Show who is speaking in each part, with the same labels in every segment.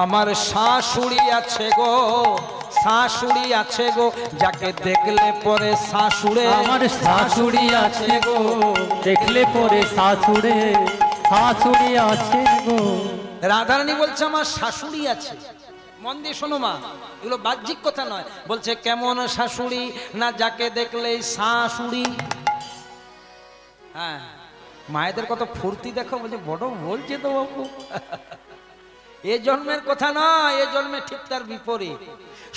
Speaker 1: আমার শাশুড়ি আছে গো, শাশুড়ি আছে গো, যাকে দেখলে পরে শাশুড়ে।
Speaker 2: আমার শাশুড়ি আছে গো, দেখলে পরে শাশুড়ে, শাশুড়ি আছে গো।
Speaker 1: রাধারানী বলছে আমার শাশুড়ি আছে। মন দিয়ে শোনো মা, এগুলো বাহ্যিক কথা নয়। বলছে কেমন শাশুড়ি না, যাকে দেখলেই শাশুড়ি। হ্যাঁ, মায়েদের কত ফুর্তি দেখো, বলছে বড় বলছে তো বাবু। এ জন্মের কথা নয়, এ জন্মে ঠিক তার বিপরীত।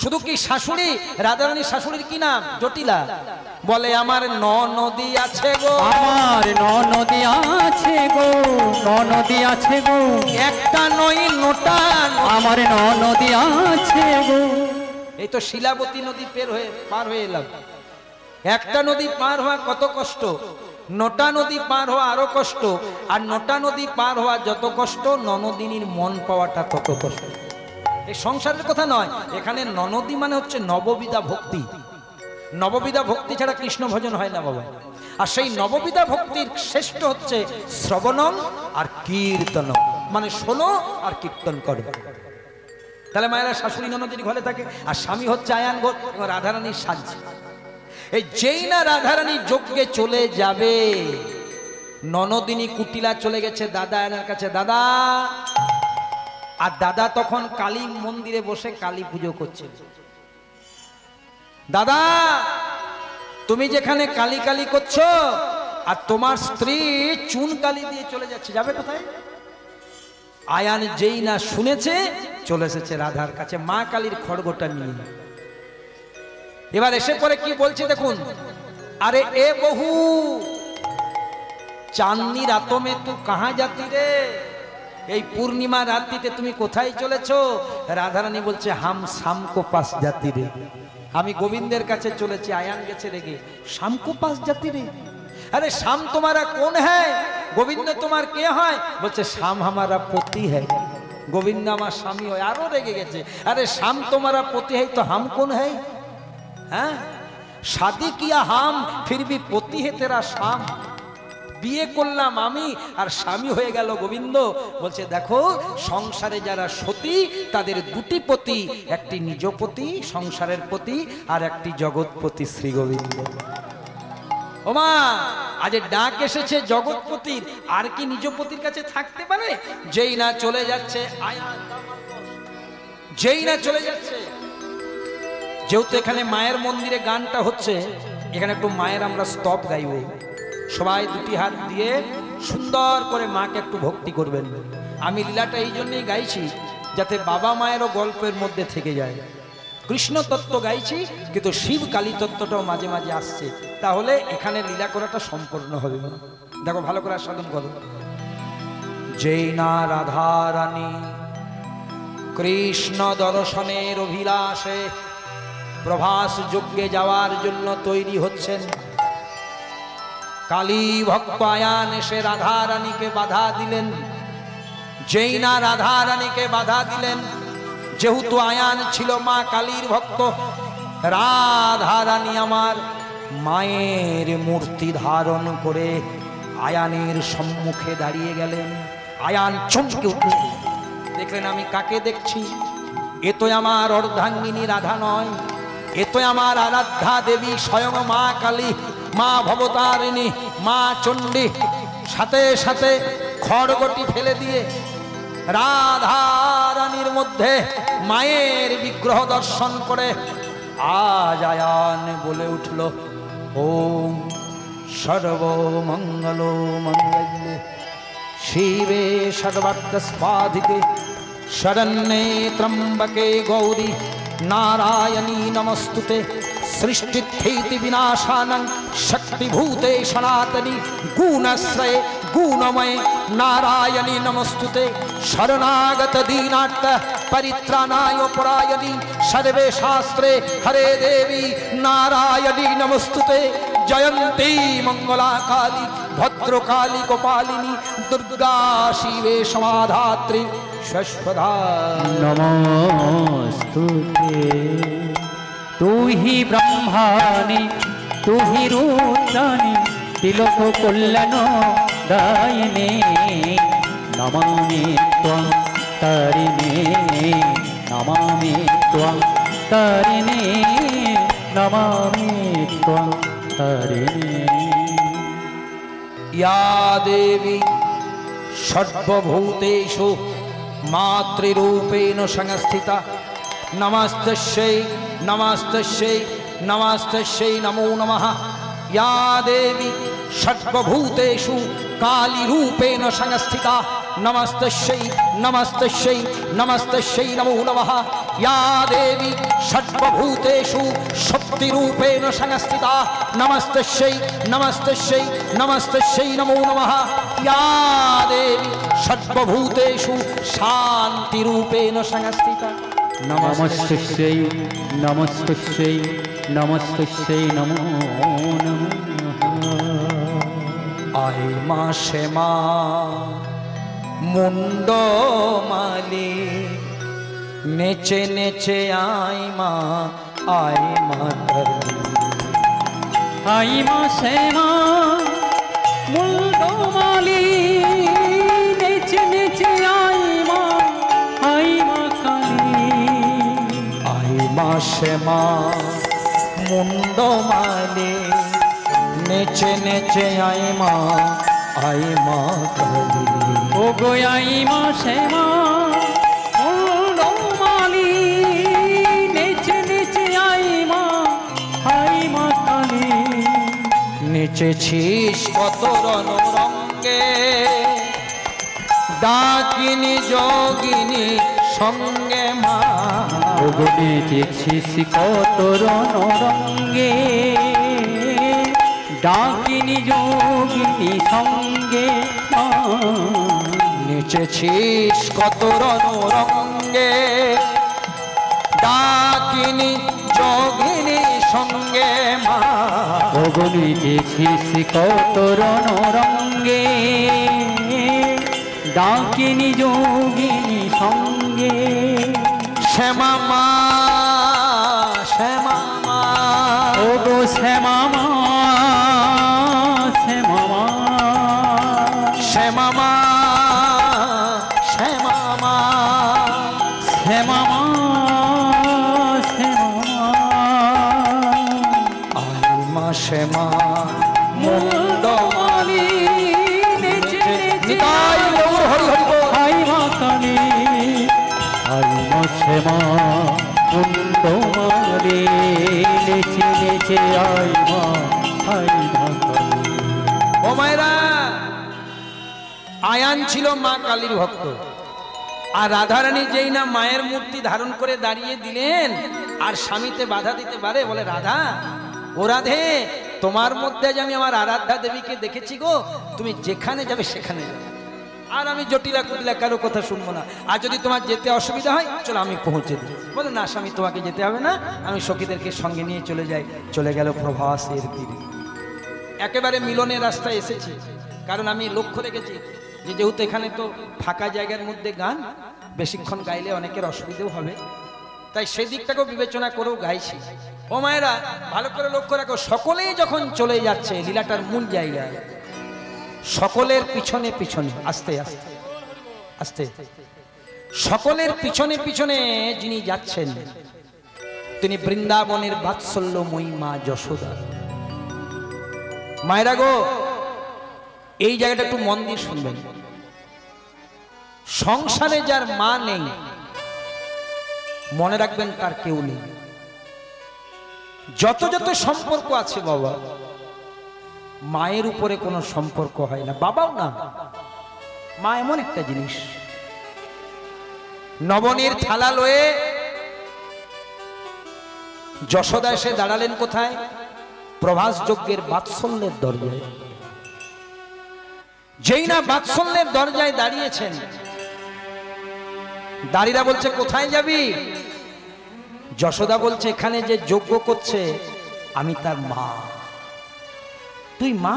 Speaker 1: শুধু কি শাশুড়ি, রাধারানীর শাশুড়ির কি নাম? জটিলা। বলে আমার ননদী আছে গো,
Speaker 2: আমার ননদী আছে গো, ননদী আছে গো,
Speaker 1: একটা নই নোটা,
Speaker 2: আমার ননদী আছে গো।
Speaker 1: এই তো শিলাবতী নদী পার হয়ে এলাম। একটা নদী পার হওয়া কত কষ্ট, নোটা নদী পার হওয়া আরো কষ্ট। আর নোটা নদী পার হওয়া যত কষ্ট, ননদিনীর মন পাওয়াটা তত কষ্ট। এই সংসারের কথা নয়, এখানে ননদী মানে হচ্ছে নববিধা ভক্তি। নববিধা ভক্তি ছাড়া কৃষ্ণ ভজন হয় না বাবা। আর সেই নববিধা ভক্তির শ্রেষ্ঠ হচ্ছে শ্রবণম আর কীর্তন, মানে শোনো আর কীর্তন করো। তাহলে মায়েরা শাশুড়ি ননদীর ঘরে থাকে, আর স্বামী হচ্ছে আয়ান ঘর এবং রাধারানীর সাজ। এই যেই না রাধারানী যজ্ঞে চলে যাবে, ননদিনী কুটিলা চলে গেছে দাদা আয়নার কাছে। দাদা, আর দাদা তখন কালী মন্দিরে বসে কালী পুজো করছে। দাদা, তুমি যেখানে কালী কালী করছো, আর তোমার স্ত্রী চুন কালী দিয়ে চলে যাচ্ছে, যাবে কোথায়? আয়ান যেই না শুনেছে, চলে এসেছে রাধার কাছে মা কালীর খড়গটা নিয়ে। এবার এসে পরে কি বলছে দেখুন, আরে এ বহু চাঁদনি রাতোं में तू कहाँ जाती রে, এই পূর্ণিমা রাত্রিতে তুমি কোথায় চলেছো? রাধারানী বলছে হাম শাম কো পাস জাতি রে, আমি গোবিন্দের কাছে চলেছি। আয়ান গেছে রেগে, শাম কো পাস জাতি রে, আরে শাম তোমারা কোন হ্যায়, গোবিন্দ তোমার কে হয়? বলছে শাম हमारा पति है, গোবিন্দ আমার স্বামী হয়। আরো রেগে গেছে, আরে শাম তোমারা पति है तो हम कौन है? হ্যাঁ, শাদি কিয়া হাম ফির ভি পতি হে তেরা শাম, বিয়ে করলাম আমি আর স্বামী হয়ে গেল গোবিন্দ। বলছে দেখো, সংসারে যারা সতী তাদের দুটি পতি, একটি নিজ পতি সংসারের পতি, আর একটি জগৎপতি শ্রী গোবিন্দ। ওমা, আজ ডাক এসেছে জগৎপতির, আর কি নিজ পতির কাছে থাকতে পারে? যেই না চলে যাচ্ছে আয়ান, যেই না চলে যাচ্ছে। যেহেতু এখানে মায়ের মন্দিরে গানটা হচ্ছে, এখানে একটু মায়ের আমরা স্তব গাইব। সবাই দুটি হাত দিয়ে সুন্দর করে মাকে একটু ভক্তি করবেন। আমি লীলাটা এই জন্যই গাইছি, যাতে বাবা মায়েরও গল্পের মধ্যে থেকে যায়। কৃষ্ণ তত্ত্ব গাইছি, কিন্তু শিব কালী তত্ত্বটাও মাঝে মাঝে আসছে, তাহলে এখানে লীলা করাটা সম্পূর্ণ হবে। দেখো ভালো করে আস্বাদন করো। যেই না রাধারানী কৃষ্ণ দর্শনের অভিলাষে প্রভাস যজ্ঞে যাওয়ার জন্য তৈরি হচ্ছেন, কালী ভক্ত আয়ান এসে রাধারানীকে বাধা দিলেন। যেই না রাধারানীকে বাধা দিলেন, যেহেতু আয়ান ছিল মা কালীর ভক্ত, রাধারানী আমার মায়ের মূর্তি ধারণ করে আয়ানের সম্মুখে দাঁড়িয়ে গেলেন। আয়ান চমকে উঠলেন, দেখলেন আমি কাকে দেখছি? এ তো আমার অর্ধাঙ্গিনী রাধা নয়, এ তো আমার আরাধ্যা দেবী স্বয়ং মা কালী, মা ভবতারিণী, মা চণ্ডী। সাথে সাথে খড়গটি ফেলে দিয়ে রাধারানীর মধ্যে মায়ের বিগ্রহ দর্শন করে আজ আয়ান বলে উঠল, ওম সর্বমঙ্গল মঙ্গলে শিবে সর্বার্থ সাধিকে শরণ্যে ত্রম্বকে গৌরী नारायणी नमस्तुते सृष्टिस्थिति विनाशानं शक्तिभूते सनातनी गुणश्रये गुणमय नारायणी नमस्तुते शरणागत दीनार्थ परित्राणाय परायणी सर्वे शास्त्रे हरे देवी नारायणी नमस्तुते जयंती मंगला काली भद्रकाली गोपालिनी दुर्गा शिवे समाधात्री शश्वधा
Speaker 2: नमस्तुते। तू ही ब्रह्माणि तू ही रुद्राणि तिलोक कल्याण दायिने नमामि त्वं তারিণী নমামি ত্বং তারিণী নমামি ত্বং তারিণী।
Speaker 1: या देवी सर्वभूतेषु मातृरूपेण संस्थिता नमस्तस्यै नमस्तस्यै नमस्तस्यै नमो नमः। या देवी सर्वभूतेषु कालीरूपेण संस्थिता नमस्तस्यै नमस्तस्यै नमस्तस्यै नमो नमः। या देवी सर्वभूतेषु शक्तिरूपेण संस्थिता नमस्तस्यै नमस्तस्यै नमस्तस्यै नमो नमः। या देवी सर्वभूतेषु शान्तिरूपेण संस्थिता
Speaker 2: नमस्तस्यै नमस्तस्यै नमस्तस्यै नमो नमः।
Speaker 1: आये मा श्यामा मुंडमाली नेचे नेचे आई मा
Speaker 2: आई मा श्यामा मुंडमाली नेचे नेचे आई मा काली।
Speaker 1: आई मा श्यामा मुंडमाली नेचे नेचे आई मा काली।
Speaker 2: ओ गो आई मा श्यामा मुंडमाली नेचे नेचे आई मा काली।
Speaker 1: নেচেছিস কত রণরঙ্গে ডাকিনী যোগিনী সঙ্গে মা।
Speaker 2: নেচেছিস কত রণরঙ্গে ডাকিনী যোগিনী সঙ্গে মা।
Speaker 1: নেচেছিস কত রণরঙ্গে ডাকিনী যোগিনী সঙ্গে মা।
Speaker 2: নেচেছিস কত রণরঙ্গে ডাকিনী যোগিনী সঙ্গে।
Speaker 1: শ্যামা মা শ্যামা মা
Speaker 2: ও গো শ্যামা মা শ্যামা মা
Speaker 1: শ্যামা মা শ্যামা মা
Speaker 2: শ্যামা মা শ্যামা মা।
Speaker 1: আই মা শ্যামা মুন্ডমালি নিতাই গৌর হরি হরি বল।
Speaker 2: আই মা কালী আই মা শ্যামা মুন্ডমালি নেচে নেচে আই মা কালী।
Speaker 1: ও মায়েরা, আয়ান ছিল মা কালীর ভক্ত, আর রাধারানী যেই না মায়ের মূর্তি ধারণ করে দাঁড়িয়ে দিলেন আর স্বামীতে বাধা দিতে পারে, বলে রাধা ও রাধে, তোমার মধ্যে যে আমি আমার আরাধ্যা দেবীকে দেখেছি গো, তুমি যেখানে যাবে সেখানে যাবে, আর আমি জটিলা কুটিলা কারো কথা শুনবো না, আর যদি তোমার যেতে অসুবিধা হয় চলো আমি পৌঁছে দিই। বলে না স্বামী, তোমাকে যেতে হবে না, আমি সখীদেরকে সঙ্গে নিয়ে চলে যাই। চলে গেল প্রভাসের তীরে। একেবারে মিলনের রাস্তায় এসেছি, কারণ আমি লক্ষ্য রেখেছি যে যেহেতু এখানে তো ফাঁকা জায়গার মধ্যে গান, বেশিক্ষণ গাইলে অনেকের অসুবিধাও হবে, তাই সেই দিকটাকেও বিবেচনা করেও গাইছি। ও মায়েরা, ভালো করে লক্ষ্য রাখো, সকলেই যখন চলে যাচ্ছে লীলাটার মূল জায়গায়, সকলের পিছনে পিছনে আস্তে আস্তে আস্তে সকলের পিছনে পিছনে যিনি যাচ্ছেন তিনি বৃন্দাবনের বাৎসল্যময়ী মা যশোদা। মায়েরা গো, এই জায়গাটা একটু মন দিয়ে শুনবেন। সংসারে যার মা নেই, মনে রাখবেন তার কেউ নেই। যত যত সম্পর্ক আছে বাবা, মায়ের উপরে কোনো সম্পর্ক হয় না, বাবাও না। মা এমন একটা জিনিস, নবনীর থালা লয়ে যশোদা এসে দাঁড়ালেন কোথায়? প্রভাস যজ্ঞের বাৎসল্যের দরজায়। যেই না বাৎসল্যের দরজায় দাঁড়িয়েছেন, দাঁড়িরা বলছে কোথায় যাবি? যশোদা বলছে এখানে যে যজ্ঞ করছে আমি তার মা। তুই মা?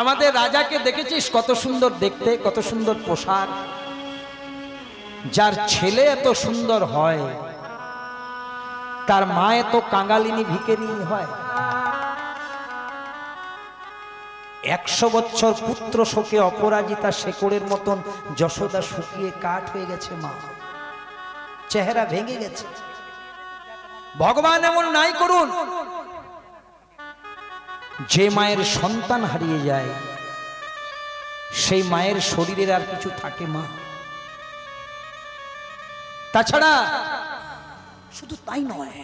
Speaker 1: আমাদের রাজাকে দেখেছিস কত সুন্দর দেখতে, কত সুন্দর পোশাক। যার ছেলে এত সুন্দর হয়, তার মা এত কাঙালিনী ভিখারিনী হয়। 100 বছর পুত্র শোকে অপরাজিতা শেকড়ের মতন যশোদা শুকিয়ে কাঠ হয়ে গেছে মা, চেহারা ভেঙে গেছে। ভগবান এমন নাই করুন, যে মায়ের সন্তান হারিয়ে যায় সেই মায়ের শরীরের আর কিছু থাকে মা? তাছাড়া শুধু তাই নয়,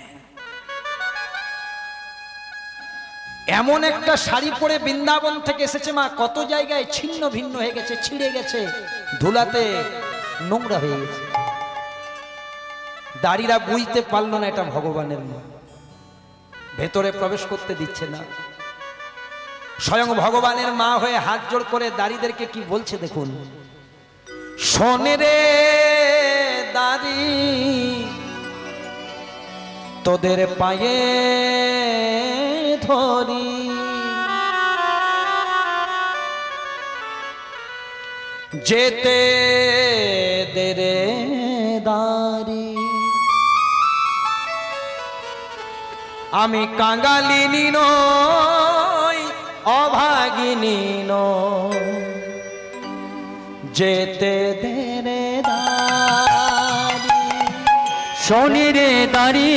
Speaker 1: এমন একটা শাড়ি পরে বৃন্দাবন থেকে এসেছে মা, কত জায়গায় ছিন্ন ভিন্ন হয়ে গেছে, ছিঁড়ে গেছে, ধুলাতে নোংরা হয়ে গেছে। দাড়িরা বুঝতে পারলো না এটা ভগবানের মা, ভেতরে প্রবেশ করতে দিচ্ছে না। স্বয়ং ভগবানের মা হয়ে হাত জোড় করে দাড়িদেরকে কি বলছে দেখুন, শোনে রে দাড়ি তোদের পায়ে ধরি, যেতে দে রে দাড়ি, আমি কাঙ্গালিনী নই অভাগিনী নই, যেতে দে রে দাড়ি।
Speaker 2: শোনে রে দাড়ি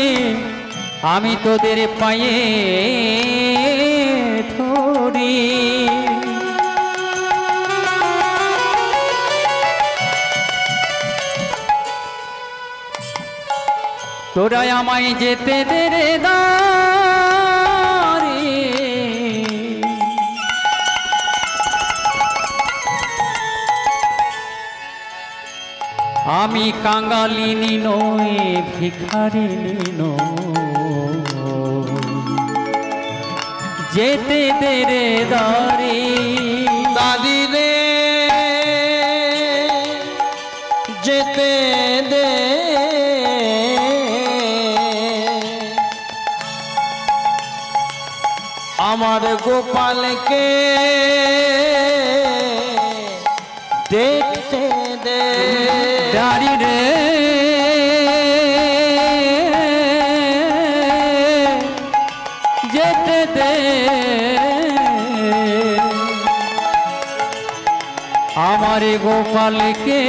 Speaker 2: আমি তোদের পায়ে ধরি, তোরা আমায় যেতে দে রে দাড়ি, আমি কাঙ্গালিনী নই ভিখারিনী নই, যেতে দে রে দাড়ি।
Speaker 1: দাদি রে যেতে দে, আমার গোপালকে দেখতে দে।
Speaker 2: দাড়ি রে যেতে দে, আমার গোপালকে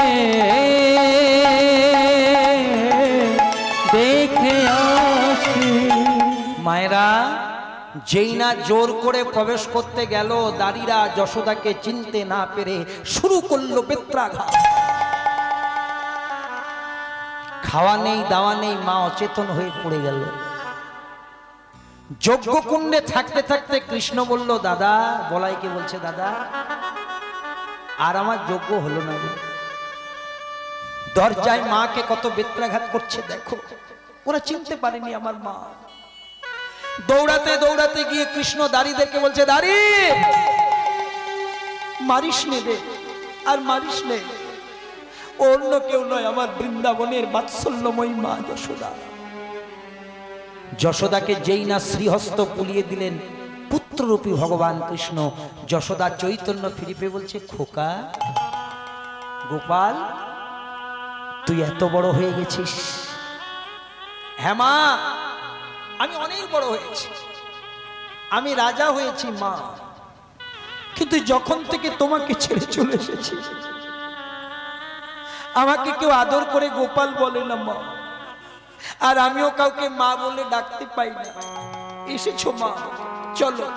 Speaker 2: দেখে আসি।
Speaker 1: মায়েরা যেই না জোর করে প্রবেশ করতে গেল, দাড়িরা যশোদাকে চিনতে না পেরে শুরু করলো বেত্রাঘাত। খাওয়া নেই দাওয়া নেই, মা অচেতন হয়ে পড়ে গেল। যজ্ঞকুণ্ডে থাকতে থাকতে কৃষ্ণ বলল, দাদা, বলাইকে বলছে, দাদা আর আমার যজ্ঞ হলো না। দরজায় মাকে কত বেত্রাঘাত করছে দেখো, ওরা চিনতে পারেনি আমার মা। দৌড়াতে দৌড়াতে গিয়ে কৃষ্ণ দাড়িদেরকে বলছে, দাড়ি মারিস নে রে, আর মারিস নে, অন্য কেউ নয়, আমার বৃন্দাবনের বাৎসল্যময়ী মা যশোদা। যশোদাকে যেই না শ্রীহস্ত পুলিয়ে দিলেন পুত্ররূপী ভগবান কৃষ্ণ, যশোদা চৈতন্য ফিরে পেয়ে বলছে, খোকা গোপাল, তুই এত বড় হয়ে গেছিস? হ্যাঁ মা, আমি অনেক বড় হয়েছি, আমি রাজা হয়েছি মা, কিন্তু যখন থেকে তোমাকে ছেড়ে চলে এসেছি আমাকে কেউ আদর করে গোপাল বলে না মা, আর আমিও কাউকে মা বলে ডাকতে পাই না। এসেছো মা, চলো,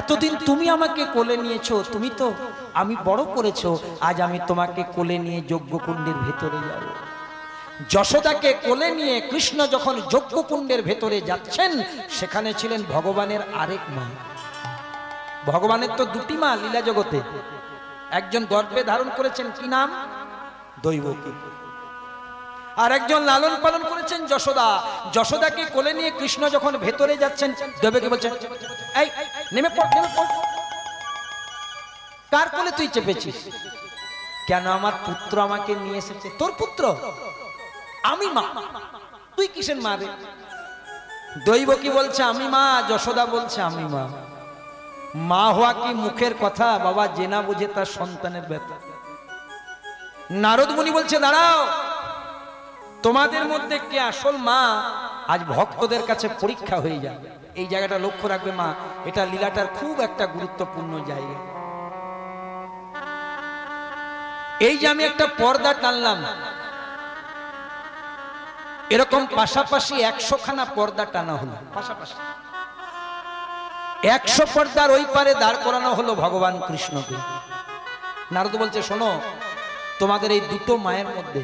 Speaker 1: এতদিন তুমি আমাকে কোলে নিয়েছো, তুমি তো আমি বড় করেছো, আজ আমি তোমাকে কোলে নিয়ে যজ্ঞকুণ্ডের ভেতরে যাব। যশোদাকে কোলে নিয়ে কৃষ্ণ যখন যজ্ঞকুণ্ডের ভেতরে যাচ্ছেন, সেখানে ছিলেন ভগবানের আরেক মা। ভগবানের তো দুটি মা লীলা জগতে, একজন গর্ভে ধারণ করেছেন, কি নাম? দৈবকী। আর একজন লালন পালন করেছেন যশোদা। যশোদাকে কোলে নিয়ে কৃষ্ণ যখন ভেতরে যাচ্ছেন, দৈবকী বলছেন, এই নেমে পড়, নেমে পড়। কার কোলে তুই চেপেছিস? কেন, আমার পুত্র আমাকে নিয়ে এসেছে। তোর পুত্র? আমি মা, তুই কিসের মা রে? দৈবকী বলছে আমি মা, যশোদা বলছে আমি মা। মা হওয়া কি মুখের কথা বাবা, যে না বুঝে তার সন্তানের ব্যথা। নারদ মুনি বলছে, দাঁড়াও, তোমাদের মধ্যে কে আসল মা আজ ভক্তদের কাছে পরীক্ষা হয়ে যায়। এই জায়গাটা লক্ষ্য রাখবে মা, এটা লীলাটার খুব একটা গুরুত্বপূর্ণ জায়গা। এই যে আমি একটা পর্দা টানলাম, এরকম পাশাপাশি 100 খানা পর্দা টানা হলো, পাশাপাশি 100 পর্দার ওই পারে দাঁড় করানো হলো ভগবান কৃষ্ণকে। নারদ বলছে, শোনো, তোমাদের এই দুটো মায়ের মধ্যে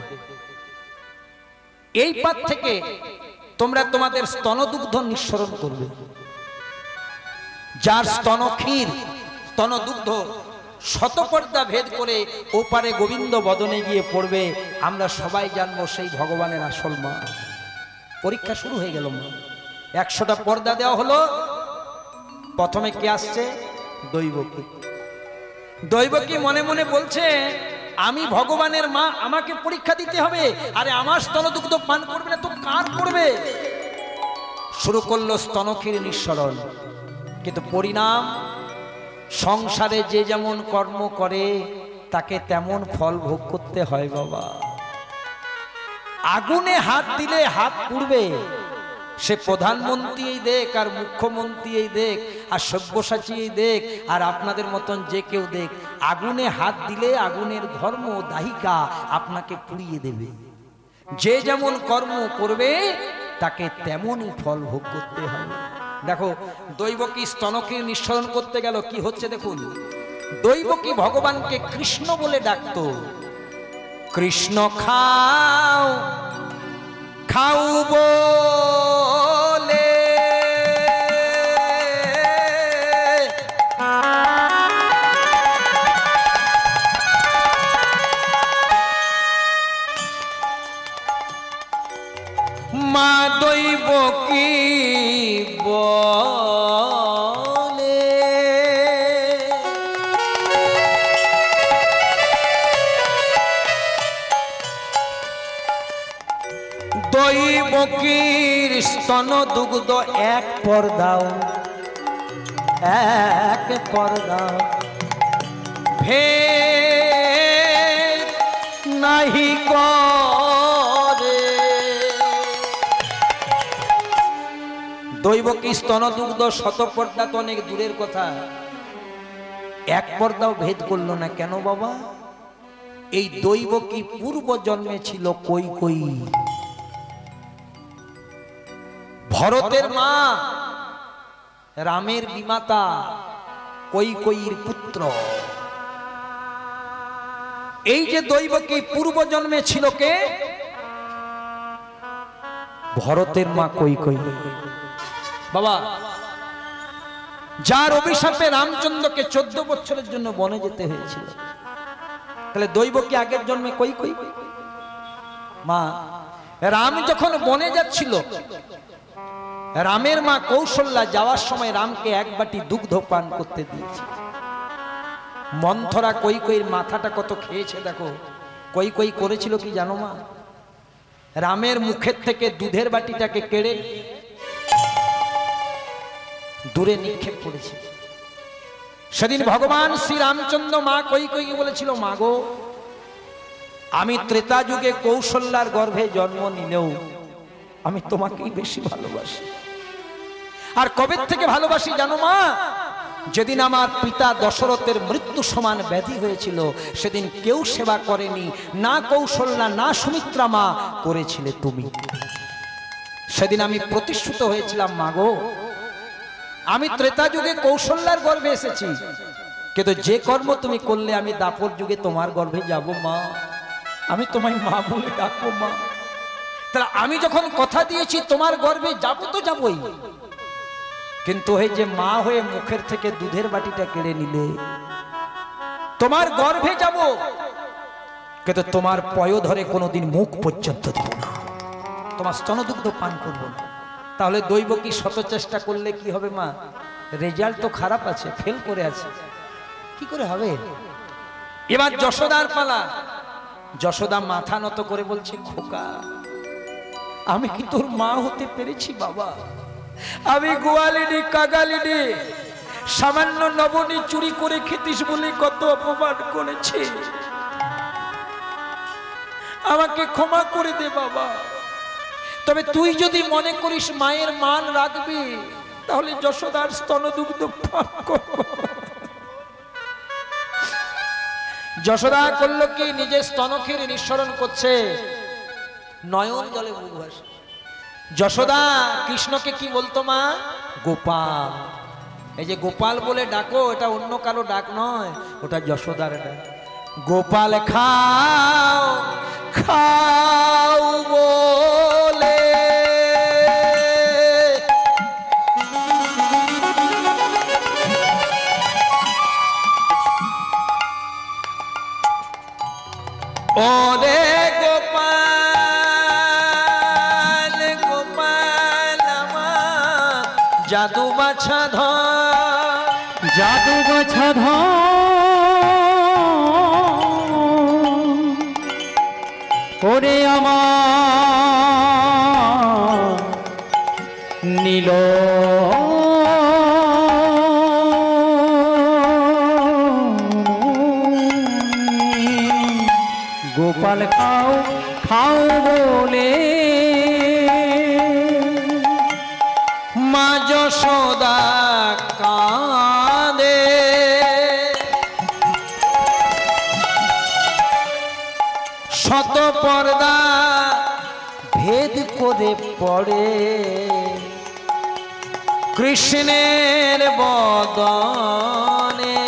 Speaker 1: এই পার থেকে তোমরা তোমাদের স্তনদুগ্ধ নিঃসরণ করবে। যার স্তনক্ষীর স্তনদুগ্ধ শতপর্দা ভেদ করে ওপারে গোবিন্দ বদনে গিয়ে পড়বে, আমরা সবাই জানবো সেই ভগবানের আসল মা। পরীক্ষা শুরু হয়ে গেল। 100টা পর্দা দেওয়া হলো। প্রথমে কে আসছে? দৈবকী। দৈবকী মনে মনে বলছে, আমি ভগবানের মা, আমাকে পরীক্ষা দিতে হবে। আরে আমার স্তনদুগ্ধ পান করবে না তো কার করবে? শুরু করলো স্তনক্ষীর নিঃসরণ। কিন্তু পরিণাম, সংসারে যে যেমন কর্ম করে তাকে তেমন ফল ভোগ করতে হয় বাবা। আগুনে হাত দিলে হাত পুড়বে, সে প্রধানমন্ত্রী দেখ আর মুখ্যমন্ত্রী দেখ আর সব্যসাচী দেখ আর আপনাদের মতন যে কেউ দেখ, আগুনে হাত দিলে আগুনের ধর্ম দাহিকা আপনাকে পুড়িয়ে দেবে। যে যেমন কর্ম করবে তাকে তেমনই ফল ভোগ করতে হবে। দেখো, দৈবকী স্তনকে নিঃসরণ করতে গেল, কি হচ্ছে দেখুন। দৈবকী ভগবানকে কৃষ্ণ বলে ডাকতো। কৃষ্ণ খাও খাও বলে মা দৈবকী বলে। দৈবকীর স্তন দুগ্ধ এক পর্দাও, এক পর্দাও ভেদ নাহি করে। দৈবকী স্তনদুগ্ধ শতপর্দা তো অনেক দূরের কথা, এক পর্দাও ভেদ করলো না। কেন বাবা? এই দৈবকী পূর্ব জন্মে ছিল কৈকেয়ী, ভরতের মা, রামের বিমাতা, কৈকেয়ীর পুত্র। এই যে দৈবকী পূর্ব জন্মে ছিল কে? ভরতের মা কৈকেয়ী। বাবা, যার অভিশাপে রামচন্দ্রকে 14 বছরের জন্য বনে যেতে হয়েছিল, তাহলে দৈবকী আগের জন্মে কৈকেয়ী মা। রাম যখন বনে যাচ্ছিল, রামের মা কৌশল্যা যাওয়ার সময় রামকে এক বাটি দুগ্ধ পান করতে দিয়েছে। মন্থরা কৈকেয়ীর মাথাটা কত খেয়েছে দেখো। কৈকেয়ী করেছিল কি জানো মা? রামের মুখের থেকে দুধের বাটিটাকে কেড়ে দূরে নিক্ষেপ করেছে। সেদিন ভগবান শ্রী রামচন্দ্র মা কৈকেয়ীকে বলেছিল, মা গো, আমি ত্রেতা যুগে কৌশল্যার গর্ভে জন্ম নিলেও আমি তোমাকেই বেশি ভালোবাসি। আর কবে থেকে ভালোবাসি জানো মা? যেদিন আমার পিতা দশরথের মৃত্যু সমান ব্যাধি হয়েছিল, সেদিন কেউ সেবা করেনি, না কৌশল্যা না সুমিত্রা মা, করেছিলে তুমি। সেদিন আমি প্রতিশ্রুত হয়েছিলাম, মা গো, আমি ত্রেতা যুগে কৌশল্যার গর্ভে এসেছি, কিন্তু যে কর্ম তুমি করলে আমি দাপর যুগে তোমার গর্ভে যাব মা। আমি তোমায় মা বলে ডাকবো মা। তাহলে আমি যখন কথা দিয়েছি তোমার গর্ভে যাব তো যাবই, কিন্তু এই যে মা হয়ে মুখের থেকে দুধের বাটিটা কেড়ে নিলে, তোমার গর্ভে যাব, কিন্তু তোমার পয় ধরে কোনোদিন মুখ পর্যন্ত দেব না, তোমার স্তনদুগ্ধ পান করব না। তাহলে দৈবকী শত চেষ্টা করলে কি হবে মা? রেজাল্ট তো খারাপ আছে, ফেল করে আছে, কি করে হবে? এবার যশোদার পালা। যশোদা মাথা নত করে বলছে, খোকা, আমি কি তোর মা হতে পেরেছি বাবা? আমি গোয়ালিনি কাগালিনি, সামান্য নবনী চুরি করে খেতিস বলে কত অপমান করেছে, আমাকে ক্ষমা করে দে বাবা। তবে তুই যদি মনে করিস মায়ের মান রাখবি, তাহলে যশোদার স্তনদুগ্ধ পান করব। যশোদা করলো কি, নিজের স্তনক্ষীর নিঃসরণ করছে, নয়ন জলে মুখ ভাসে। যশোদা কৃষ্ণকে কি বলতো মা? গোপাল। এই যে গোপাল বলে ডাকো, এটা অন্য কারো ডাক নয়, ওটা যশোদার ডাক। গোপাল খাও খাও বলে ওরে গোপাল গোপাল আমার জাদু বাছা ধর,
Speaker 2: জাদু বাছা ধর ওরে আমার নীল গোপাল খাও খাও বলে
Speaker 1: মা যশোদা কাঁদে। শত পর্দা ভেদ করে পড়ে কৃষ্ণের বদনে।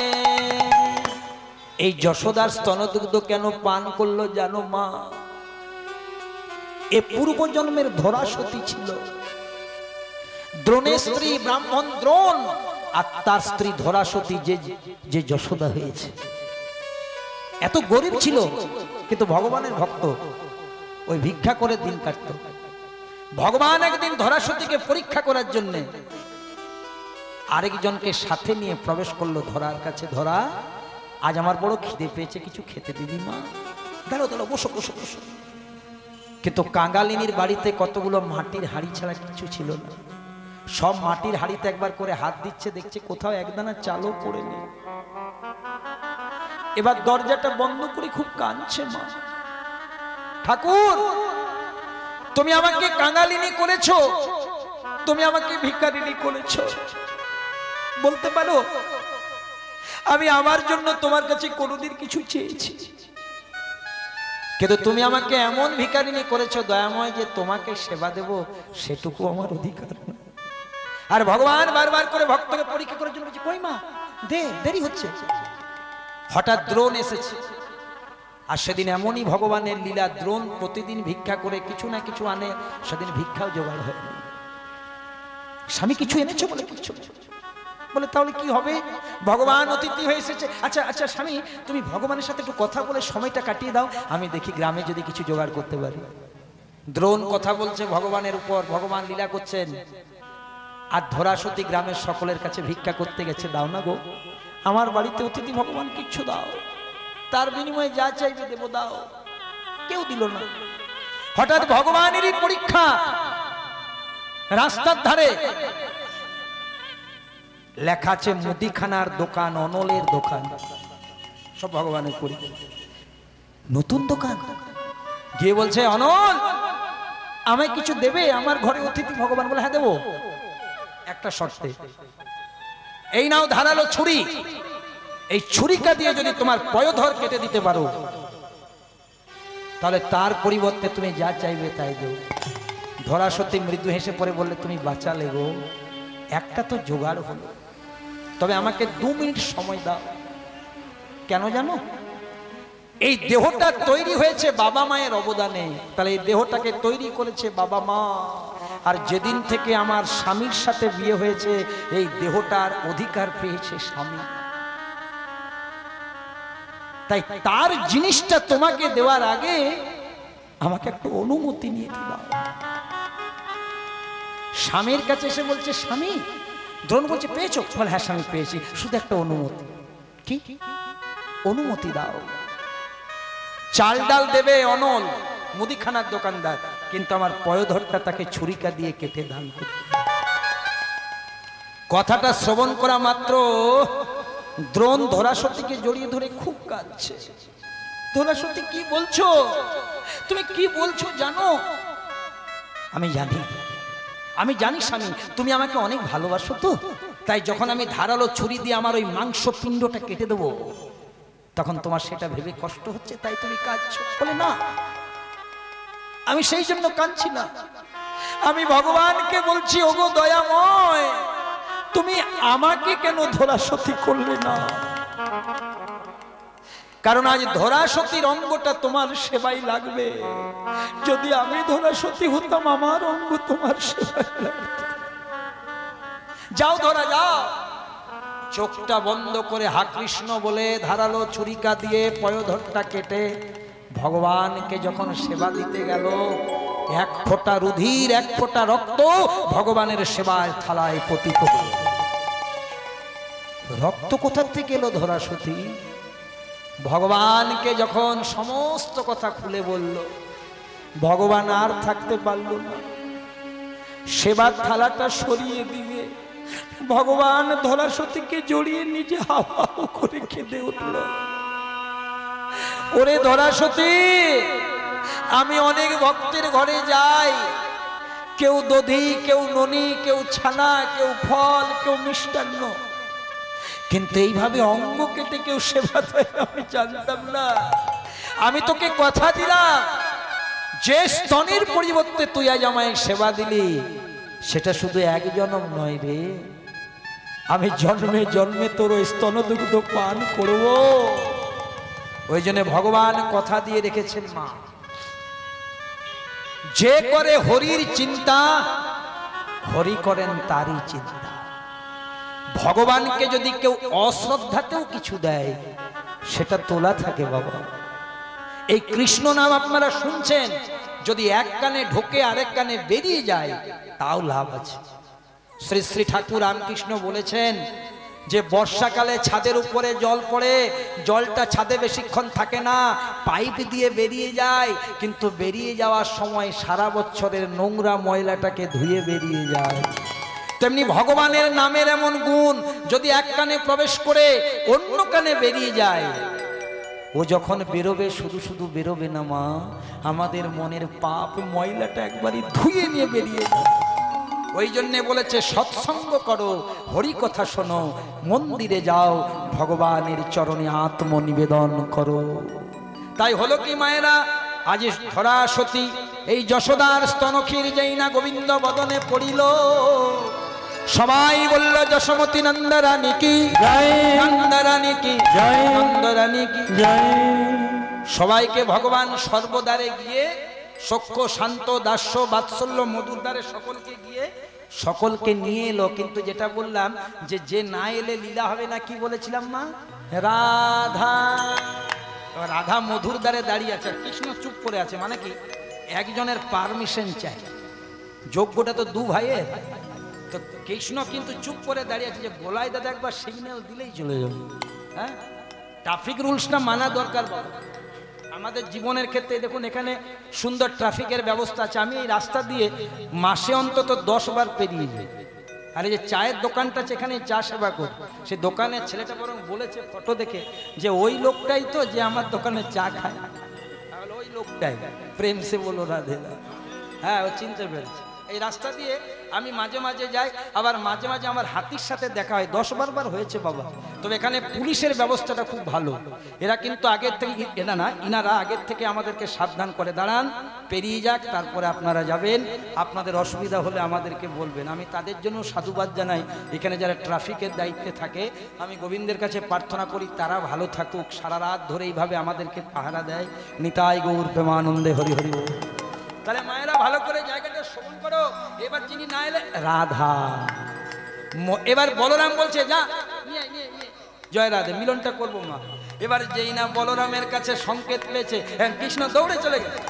Speaker 1: এই যশোদার স্তনদুগ্ধ কেন পান করলো জানো মা? এ পূর্বজন্মের ধরাসতী ছিল। দ্রোণের স্ত্রী ব্রাহ্মণ দ্রোণ, আর তার স্ত্রী ধরাসতী যে যশোদা হয়েছে। এত গরিব ছিল কিন্তু ভগবানের ভক্ত, ওই ভিক্ষা করে দিন কাটত। ভগবান একদিন ধরাসতীকে পরীক্ষা করার জন্য আরেকজনকে সাথে নিয়ে প্রবেশ করলো ধরার কাছে। ধরা, আজ আমার বড় খিদে পেয়েছে, কিছু খেতে দিবি মা? দাঁড়ো দাঁড়ো, বসো বসো বসো। কিন্তু কাঙ্গালিনীর বাড়িতে কতগুলো মাটির হাড়ি ছাড়া কিছু ছিল না। সব মাটির হাড়িতে একবার করে হাত দিচ্ছে, দেখছে কোথাও একদানা চালও পড়ে নেই। এবার দরজাটা বন্ধ করে খুব কাঁদছে মা। ঠাকুর, তুমি আমাকে কাঙ্গালিনী করেছো, তুমি আমাকে ভিখারিনী করেছো, বলতে পারো আমি আমার জন্য তোমার কাছে কোনোদিন কিছু চেয়েছি, কিন্তু তুমি আমাকে এমন ভিখারিনী করেছো দয়াময় যে তোমাকে সেবা দেব সেটুকু আমার অধিকার না। আর ভগবান বারবার করে ভক্তকে পরীক্ষা করার জন্য বলছে, কই মা দে, দেরি হচ্ছে। হঠাৎ দ্রোণ এসেছে, আর সেদিন এমনই ভগবানের লীলা, দ্রোণ প্রতিদিন ভিক্ষা করে কিছু না কিছু আনে, সেদিন ভিক্ষাও জোগাড় হয়। স্বামী কিছু এনেছো? বলে কিছু। বলে তাহলে কি হবে, ভগবান অতিথি হয়ে এসেছে। আচ্ছা আচ্ছা স্বামী, তুমি ভগবানের সাথে একটু কথা বলে সময়টা কাটিয়ে দাও, আমি দেখি গ্রামে যদি কিছু জোগাড় করতে পারি। দ্রোণ কথা বলছে ভগবানের উপর, ভগবান লীলা করছেন। আর ধরাসতী গ্রামের সকলের কাছে ভিক্ষা করতে গেছে, দাও না গো, আমার বাড়িতে অতিথি ভগবান কিচ্ছু দাও, তার বিনিময়ে যা চাইবে দেব, দাও। কেউ দিল না। হঠাৎ ভগবানেরই পরীক্ষা, রাস্তার ধারে লেখা আছে মুদিখানার দোকান, অনলের দোকান, সব ভগবানের পরীক্ষা। নতুন দোকান, গিয়ে বলছে, অনল আমায় কিছু দেবে, আমার ঘরে অতিথি ভগবান। বলে হ্যাঁ দেবো, একটা শর্তে, এই নাও ধারালো ছুরি, এই ছুরিকা দিয়ে যদি তোমার পয়োধর কেটে দিতে পারো তাহলে তার পরিবর্তে তুমি যা চাইবে তাই দেও। ধরাসতী মৃদু হেসে পড়ে বললে, তুমি বাঁচালে গো, একটা তো জোগাড় হলো, তবে আমাকে 2 মিনিট সময় দাও। কেন জানো? এই দেহটা তৈরি হয়েছে বাবা মায়ের অবদানে, তাহলে এই দেহটাকে তৈরি করেছে বাবা মা। আর যেদিন থেকে আমার স্বামীর সাথে বিয়ে হয়েছে, এই দেহটার অধিকার পেয়েছে স্বামী। তাই তার জিনিসটা তোমাকে দেওয়ার আগে আমাকে একটু অনুমতি নিয়ে দাও। স্বামীর কাছে এসে বলছে, স্বামী, দ্রোণ বলছে পেয়েছো? বলে হ্যাঁ স্বামী পেয়েছি, শুধু একটা অনুমতি। কি অনুমতি দাও? চাল ডাল দেবে অনল, মুদিখানার দোকানদার, কিন্তু আমার পয়োধরটা তাকে ছুরিকা দিয়ে কেটে দান করতে। কথাটা শ্রবণ করা মাত্র দ্রোণ ধরাসতীকে জড়িয়ে ধরে খুব কাঁদছে। ধরাসতী কি বলছো? তুমি কি বলছো জানো? আমি জানি স্বামী তুমি আমাকে অনেক ভালোবাসো, তো তাই যখন আমি ধারালো ছুরি দিয়ে আমার ওই মাংস পিণ্ডটা কেটে দেবো তখন তোমার সেটা ভেবে কষ্ট হচ্ছে, তাই তুমি কাঁদছো। বলে না, আমি সেই জন্য কাঁদছি না, আমি ভগবানকে বলছি ওগো দয়াময়, তুমি আমাকে কেন ধরাসতী করলে না? কারণ আজ ধরাসতীর অঙ্গটা তোমার সেবাই লাগবে। যদি আমি ধরাসতী হতাম আমার অঙ্গ তোমার সেবাই লাগবে। যাও ধরা যাও। চোখটা বন্ধ করে হা কৃষ্ণ বলে ধারালো ছুরিকা দিয়ে পয়োধরটা কেটে ভগবানকে যখন সেবা দিতে গেল, এক ফোঁটা রুধির এক ফোঁটা রক্ত ভগবানের সেবায় থালায় পতিত হল। রক্ত কোথা থেকে এলো ধরাসতী? ভগবানকে যখন সমস্ত কথা খুলে বলল, ভগবান আর থাকতে পারল না, সেবার থালাটা সরিয়ে দিয়ে ভগবান ধরাসতীকে জড়িয়ে নিজে হাওয়া করে কেঁদে উঠল। ওরে ধরাসতী, আমি অনেক ভক্তের ঘরে যাই, কেউ দধি, কেউ ননি, কেউ ছানা, কেউ ফল, কেউ মিষ্টান্ন, কিন্তু এইভাবে অঙ্গ কেটে কেউ সেবা দেয় আমি জানতাম না। আমি তোকে কথা দিলাম, যে স্তনের পরিবর্তে তুই আজ আমায় সেবা দিলি সেটা শুধু এক জনম নয় রে, আমি জন্মে জন্মে তোর ওই স্তনদুগ্ধ পান করব। ওই জন্য ভগবান কথা দিয়ে রেখেছেন, মা যে করে হরির চিন্তা হরি করেন তারই চিন্তা। ভগবানকে যদি কেউ অশ্রদ্ধাতেও কিছু দেয় সেটা তোলা থাকে বাবা। এই কৃষ্ণ নাম আপনারা শুনছেন, যদি এক কানে ঢোকে আরেক কানে বেরিয়ে যায় তাও লাভ আছে। শ্রী শ্রী ঠাকুর রামকৃষ্ণ বলেছেন যে বর্ষাকালে ছাদের উপরে জল পড়ে, জলটা ছাদে বেশিক্ষণ থাকে না, পাইপ দিয়ে বেরিয়ে যায়, কিন্তু বেরিয়ে যাওয়ার সময় সারা বছরের নোংরা ময়লাটাকে ধুয়ে বেরিয়ে যায়। তেমনি ভগবানের নামের এমন গুণ যদি এক কানে প্রবেশ করে অন্য কানে বেরিয়ে যায়, ও যখন বেরোবে শুধু শুধু বেরোবে না মা, আমাদের মনের পাপ ময়লাটা একবারই ধুয়ে নিয়ে বেরিয়ে যায়। ওই জন্যে বলেছে সৎসঙ্গ করো, হরি কথা শোনো, মন্দিরে যাও, ভগবানের চরণে আত্মনিবেদন করো। তাই হলো কি মায়েরা, আজ ধরাসতী এই যশোদার স্তনক্ষীর যেই না গোবিন্দ বদনে পড়িল, সবাই বলল যশোমতী নন্দরানী কি জয়, নন্দরানী কি জয়, নন্দরানী কি জয়। সবাইকে ভগবান সর্বদারে গিয়ে সখ্য শান্ত দাস্য বাৎসল্য মধুর দ্বারে সকলকে গিয়ে সকলকে নিয়ে এলো। কিন্তু যেটা বললাম যে না এলে লীলা হবে না, কি বলেছিলাম মা? রাধা, রাধা মধুর দ্বারে দাঁড়িয়ে আছে, কৃষ্ণ চুপ করে আছে। মানে কি, একজনের পারমিশন চাই, যোগ্যটা তো দু ভাইয়ের, তো কৃষ্ণ কিন্তু চুপ করে দাঁড়িয়ে আছে যে বলাই দাদা একবার সিগন্যাল দিলেই চলে যাবে। হ্যাঁ, ট্রাফিক রুলসটা মানা দরকার বাবা আমাদের জীবনের ক্ষেত্রে। দেখুন এখানে সুন্দর ট্রাফিকের ব্যবস্থা আছে, আমি এই রাস্তা দিয়ে মাসে অন্তত 10 বার পেরিয়ে যাই। আর এই যে চায়ের দোকানটা আছে, এখানে চা সেবা করি, সে দোকানের ছেলেটা বরং বলেছে ফটো দেখে যে ওই লোকটাই তো যে আমার দোকানে চা খায়, তাহলে ওই লোকটাই, প্রেম সে বলো রাধে। হ্যাঁ, ও চিনতে পেরেছে। এই রাস্তা দিয়ে আমি মাঝে মাঝে যাই, আবার মাঝে মাঝে আমার হাতির সাথে দেখা হয়, 10 বার হয়েছে বাবা। তবে এখানে পুলিশের ব্যবস্থাটা খুব ভালো, এরা কিন্তু আগের থেকে ইনারা আগের থেকে আমাদেরকে সাবধান করে, দাঁড়ান পেরিয়ে যাক তারপরে আপনারা যাবেন, আপনাদের অসুবিধা হলে আমাদেরকে বলবেন। আমি তাদের জন্য সাধুবাদ জানাই, এখানে যারা ট্রাফিকের দায়িত্বে থাকে, আমি গোবিন্দের কাছে প্রার্থনা করি তারা ভালো থাকুক, সারা রাত ধরে এইভাবে আমাদেরকে পাহারা দেয়। নিতাই গৌর প্রেমানন্দে হরি হরি বল। তাহলে মায়েরা ভালো করে জায়গাটা শ্রবণ করো। এবার যিনি না এলে রাধা, এবার বলরাম বলছে যা জয় রাধে, মিলনটা করবো মা। এবার যেই না বলরামের কাছে সংকেত পেয়েছে, কৃষ্ণ দৌড়ে চলে গেছে।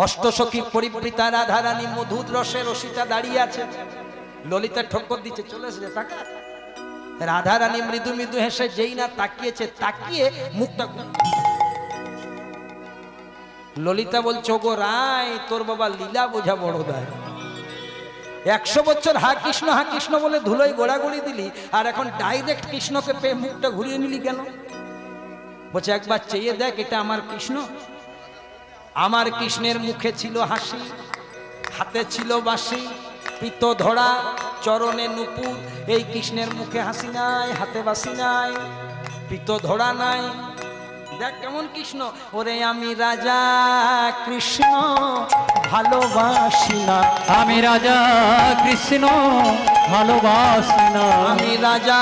Speaker 1: অষ্টসখী পরিবৃতা রাধারানী মধুর রসে রসিতা দাঁড়িয়ে আছে, ললিতা ঠক্কর দিচ্ছে, চলে এসেছে তাকা। রাধারানী মৃদু মৃদু হেসে যেই না তাকিয়েছে, তাকিয়ে মুখটা ললিতা বলছে ওগো রায়, তোর বাবা লীলা বোঝা বড় দায়। 100 বছর হা কৃষ্ণ বলে ধুলোয় গোড়াগড়ি দিলি, আর এখন ডাইরেক্ট কৃষ্ণকে পেয়ে মুখটা ঘুরিয়ে নিলি কেন? বলছে একবার চেয়ে দেখ, এটা আমার কৃষ্ণ। আমার কৃষ্ণের মুখে ছিল হাসি, হাতে ছিল বাঁশি, পিত ধরা চরণে নুপুর। এই কৃষ্ণের মুখে হাসি নাই, হাতে বাঁশি নাই, পিত ধরা নাই। দেখ কেমন কৃষ্ণ। ওরে আমি রাজা কৃষ্ণ ভালোবাসি না,
Speaker 2: আমি রাজা কৃষ্ণ ভালোবাসি না,
Speaker 1: আমি রাজা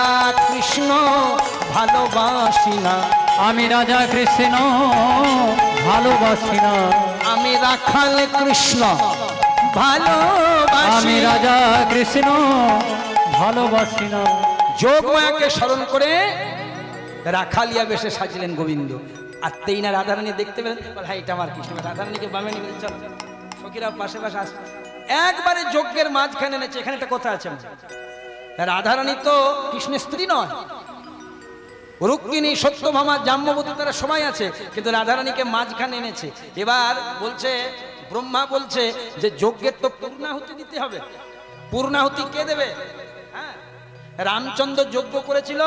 Speaker 1: কৃষ্ণ ভালোবাসি না,
Speaker 2: আমি রাজা কৃষ্ণ ভালোবাসি না,
Speaker 1: আমি রাখাল কৃষ্ণ ভালোবাসি।
Speaker 2: আমি রাজা কৃষ্ণ ভালোবাসি না।
Speaker 1: যোগমায়াকে স্মরণ করে রাখালিয়া বেশে সাজলেন গোবিন্দ। আর তেই না রাধারানী দেখতে পেলেন, ভাই এটা আমার কৃষ্ণ। রাধারানীকে বামে নিয়ে বলছে, চল সখীরা পাশে পাশে আস। একবারে যজ্ঞের মাঝখানে এনেছে। এখানে একটা কথা আছে, রাধারানী তো কৃষ্ণের স্ত্রী নয়, রুক্মিণী সত্যভামা জাম্ববতী তারা সবাই আছে, কিন্তু রাধারানীকে মাঝখানে এনেছে। এবার বলছে, ব্রহ্মা বলছে যে যজ্ঞের তো পূর্ণাহুতি দিতে হবে। পূর্ণাহুতি কে দেবে? হ্যাঁ, রামচন্দ্র যজ্ঞ করেছিল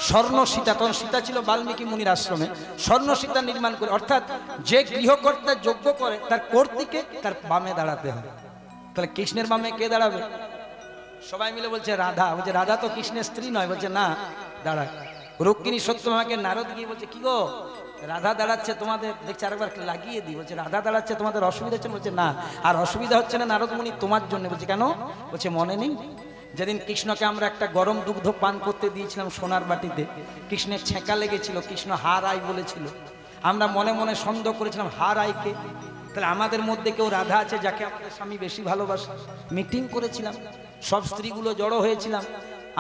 Speaker 1: স্বর্ণ সীতা, তখন সীতা ছিল বাল্মীকি মুনির আশ্রমে। স্বর্ণ সীতা নির্মাণ করে, অর্থাৎ যে গৃহকর্তা যজ্ঞ করে তার কর্তৃকে তার বামে দাঁড়াতে হবে। তাহলে কৃষ্ণের বামে কে দাঁড়াবে? সবাই মিলে বলছে রাধা। বলছে রাধা তো কৃষ্ণের স্ত্রী নয়। বলছে না, দাঁড়া। রুক্মিণী সত্যভামাকে নারদ গিয়ে বলছে, কি গো রাধা দাঁড়াচ্ছে তোমাদের, দেখছে আরেকবার লাগিয়ে দিই। বলছে রাধা দাঁড়াচ্ছে তোমাদের অসুবিধা হচ্ছে? বলছে না, আর অসুবিধা হচ্ছে না নারদ মুনি তোমার জন্য। বলছে কেন? বলছে মনে নেই যেদিন কৃষ্ণকে আমরা একটা গরম দুগ্ধ পান করতে দিয়েছিলাম সোনার বাটিতে, কৃষ্ণের ছেঁকা লেগেছিল, কৃষ্ণ হার আই বলেছিল, আমরা মনে মনে সন্দেহ করেছিলাম হার আইকে। তাহলে আমাদের মধ্যে কেউ রাধা আছে যাকে আমাদের স্বামী বেশি ভালোবাসে। মিটিং করেছিলাম, সব স্ত্রীগুলো জড়ো হয়েছিলাম।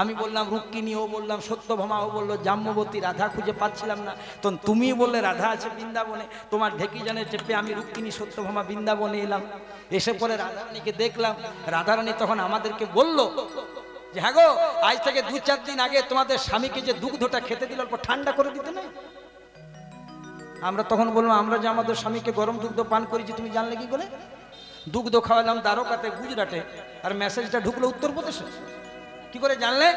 Speaker 1: আমি বললাম রুক্মিণী, ও বললাম সত্যভামা, ও বললো জাম্ববতী। রাধা খুঁজে পাচ্ছিলাম না, তখন তুমি বললে রাধা আছে বৃন্দাবনে। তোমার ঢেকি জানে চেপে আমি রুক্মিণী সত্যভামা বৃন্দাবনে এলাম। এসে পরে রাধারানীকে দেখলাম। রাধারানী তখন আমাদেরকে বলল যে হ্যাঁ গো, আজ থেকে 2-4 দিন আগে তোমাদের স্বামীকে যে দুগ্ধটা খেতে দিল অল্প ঠান্ডা করে দিতে নাই? আমরা তখন বললাম, আমরা যে আমাদের স্বামীকে গরম দুগ্ধ পান করেছি তুমি জানলে কি করে? দুগ্ধ খাওয়ালাম দ্বারকাতে, গুজরাটে, আর মেসেজটা ঢুকলো উত্তরপ্রদেশে। কি করে জানলে?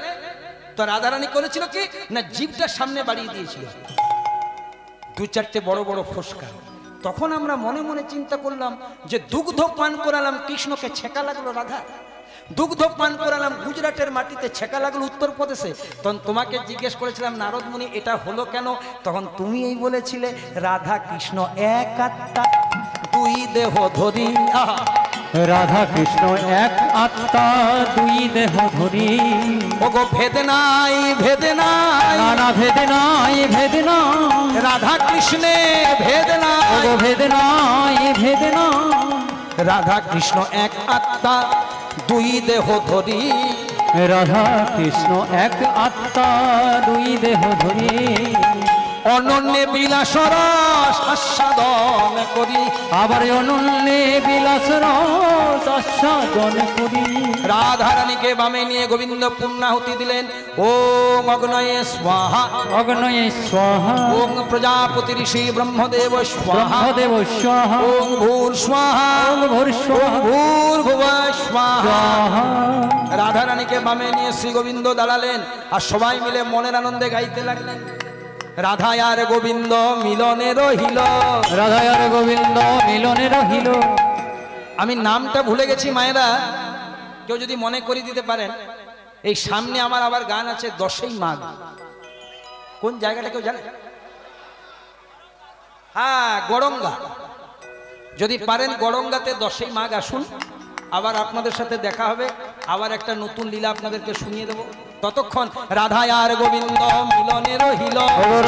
Speaker 1: তো রাধারানী করেছিল কি না, জিভটার সামনে বাড়িয়ে দিয়েছিল 2-4টে বড় বড় ফোসকা। তখন আমরা মনে মনে চিন্তা করলাম যে দুগ্ধ পান করালাম কৃষ্ণকে, ছেঁকা লাগলো রাধা। দুগ্ধ পান করালাম গুজরাটের মাটিতে, ছেঁকা লাগলো উত্তরপ্রদেশে। তখন তোমাকে জিজ্ঞেস করেছিলাম নারদ মুনি এটা হলো কেন? তখন তুমি এই বলেছিলে রাধা কৃষ্ণ এক আত্মা, দুই দেহ ধরি।
Speaker 2: রাধা কৃষ্ণ এক আত্মা, দুই দেহ ধরি।
Speaker 1: ওগো ভেদ নাই, ভেদ নাই,
Speaker 2: নানা ভেদ নাই, ভেদ নাই।
Speaker 1: রাধা কৃষ্ণে ভেদ নাই,
Speaker 2: ওগো ভেদ নাই, ভেদ নাই।
Speaker 1: রাধা কৃষ্ণ এক আত্মা, দুই দেহ ধরি।
Speaker 2: রাধা কৃষ্ণ এক আত্মা, দুই দেহ ধরি।
Speaker 1: অনন্যে বিলাস রস আস্বাদন করি।
Speaker 2: আবার অনন্যে বিলাস রস আস্বাদন করি।
Speaker 1: রাধারানীকে বামে নিয়ে গোবিন্দ পূর্ণাহুতি দিলেন। ওম অগ্নয়ে স্বাহা,
Speaker 2: অগ্নয়ে স্বাহা।
Speaker 1: ওম প্রজাপতি ঋষি ব্রহ্মদেব স্বাহা,
Speaker 2: ব্রহ্মদেব স্বাহা।
Speaker 1: ওম ভূর স্বাহা,
Speaker 2: ওম ভূর্স্বাহা,
Speaker 1: ভূর্ভুব স্বাহা।
Speaker 2: স্বাহা।
Speaker 1: রাধারানীকে বামে নিয়ে শ্রী গোবিন্দ দাঁড়ালেন, আর সবাই মিলে মনের আনন্দে গাইতে লাগলেন রাধা আর গোবিন্দ মিলনে রহিল,
Speaker 2: রাধা আর গোবিন্দ মিলনে রহিল।
Speaker 1: আমি নামটা ভুলে গেছি মায়েরা, কেউ যদি মনে করে দিতে পারেন। এই সামনে আমার আবার গান আছে 10ই মাঘ। কোন জায়গাটা কেউ জানে? হ্যাঁ, গড়ঙ্গা। যদি পারেন গড়ঙ্গাতে 10ই মাঘ আসুন, আবার আপনাদের সাথে দেখা হবে, আবার একটা নতুন লীলা আপনাদেরকে শুনিয়ে দেব। ততক্ষণ রাধা আর গোবিন্দ মিলনে রহিল,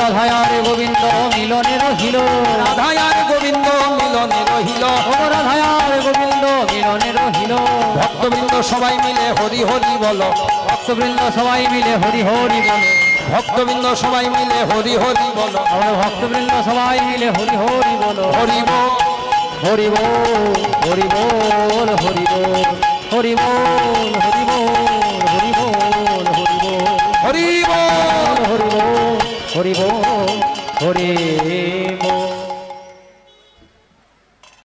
Speaker 2: রাধা আর গোবিন্দ মিলনে রহিল,
Speaker 1: রাধা আর গোবিন্দ মিলনে রহিল,
Speaker 2: রাধা আর গোবিন্দ মিলনে রহিল।
Speaker 1: ভক্তবৃন্দ সবাই মিলে হরি হরি বলো,
Speaker 2: ভক্তবৃন্দ সবাই মিলে হরি হরি বলো,
Speaker 1: ভক্তবৃন্দ সবাই মিলে হরি হরি বলো,
Speaker 2: আমার ভক্তবৃন্দ সবাই মিলে হরি হরি বলো।
Speaker 1: হরি বল,
Speaker 2: হরি বল, হরি বল, হরি বল, হরি বল, হরি বল, হরি বল, হরি বল,
Speaker 1: হরি বল,
Speaker 2: হরি বল, হরি বল, হরি